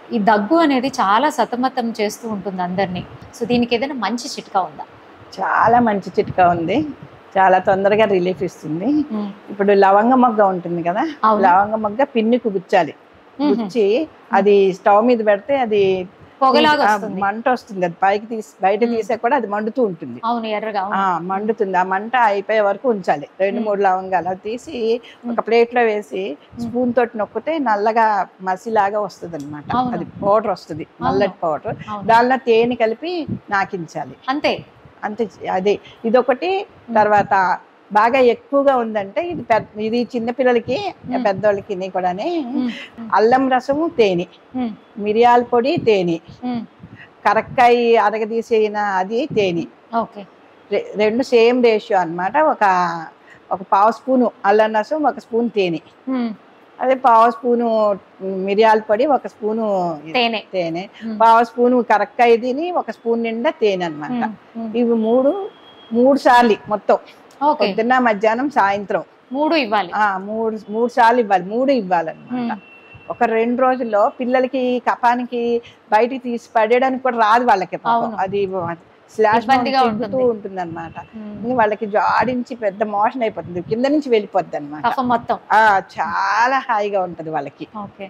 ఈ దగ్గు అనేది చాలా సతమతం చేస్తూ ఉంటుంది అందరినీ. సో, దీనికి ఏదైనా మంచి చిట్కా ఉందా? చాలా మంచి చిట్కా ఉంది. చాలా తొందరగా రిలీఫ్ ఇస్తుంది. హ్మ్. ఇప్పుడు లవంగ మొగ్గ ఉంటుంది కదా, అవును. లవంగ మొగ్గ పిన్నికి గుచ్చాలి. హుహు. గుచ్చి అది స్టవ్ మీద పెడితే అది పొగలాగా వస్తుంది. మంట వస్తుంది. అది పైకి తీసి బయట తీసే కూడా అది మండుతూ ఉంటుంది. అవును. ఎర్రగా. అవును. మండుతుంది. ఆ మంట అయిపోయే వరకు ఉంచాలి. 2, 3 లవంగాలు అది తీసి ఒక ప్లేట్లో వేసి స్పూన్ తోటి నొక్కితే నల్లగా మసిలాగా వస్తుంది అనమాట. అవును. అది పౌడర్ వస్తుంది, నల్లటి పౌడర్. అవును. దానిలో తేనె కలిపి నాకించాలి. అంతే. అంతే. అదే ఇదొకటి. తర్వాత బాగా ఎక్కువగా ఉందంటే ఇది చిన్నపిల్లలకి పెద్దోళ్ళకి కూడానే హ్మ్. అల్లం రసము తేనె, హ్మ్. మిరియాల పొడి తేనె, హ్మ్. కరక్కాయ అరగదీసిన అది తేనె, ఓకే. రెండు సేమ్ రేషియో అన్నమాట. ఒక పావు స్పూను అల్లం రసం, ఒక స్పూన్ తేనె, హ్మ్. అదే పావు స్పూను మిరియాల పొడి, ఒక స్పూను తేనె. తేనె, పావు స్పూను కరక్కాయ తిని, ఒక స్పూన్ నిండా తేనె అనమాట. ఇవి మూడు సార్లు మొత్తం ఓకే. పొద్దున్న, మధ్యాహ్నం, సాయంత్రం 3 ఇవ్వాలి. మూడు సార్లు ఇవ్వాలి. 3 ఇవ్వాలన్నమాట. ఒక 2 రోజుల్లో పిల్లలకి కఫానికి బయటికి తీసి పడేయడానికి కూడా రాదు వాళ్ళకి. పాపం అది స్లాష్ ఇబ్బందిగా తిరుగుతూ ఉంటుంది అనమాట. వాళ్ళకి జాడించి పెద్ద మోషన్ అయిపోతుంది, కింద నుంచి వెళ్ళిపోద్ది అనమాట. కఫం మొత్తం. చాలా హాయిగా ఉంటది వాళ్ళకి. ఓకే.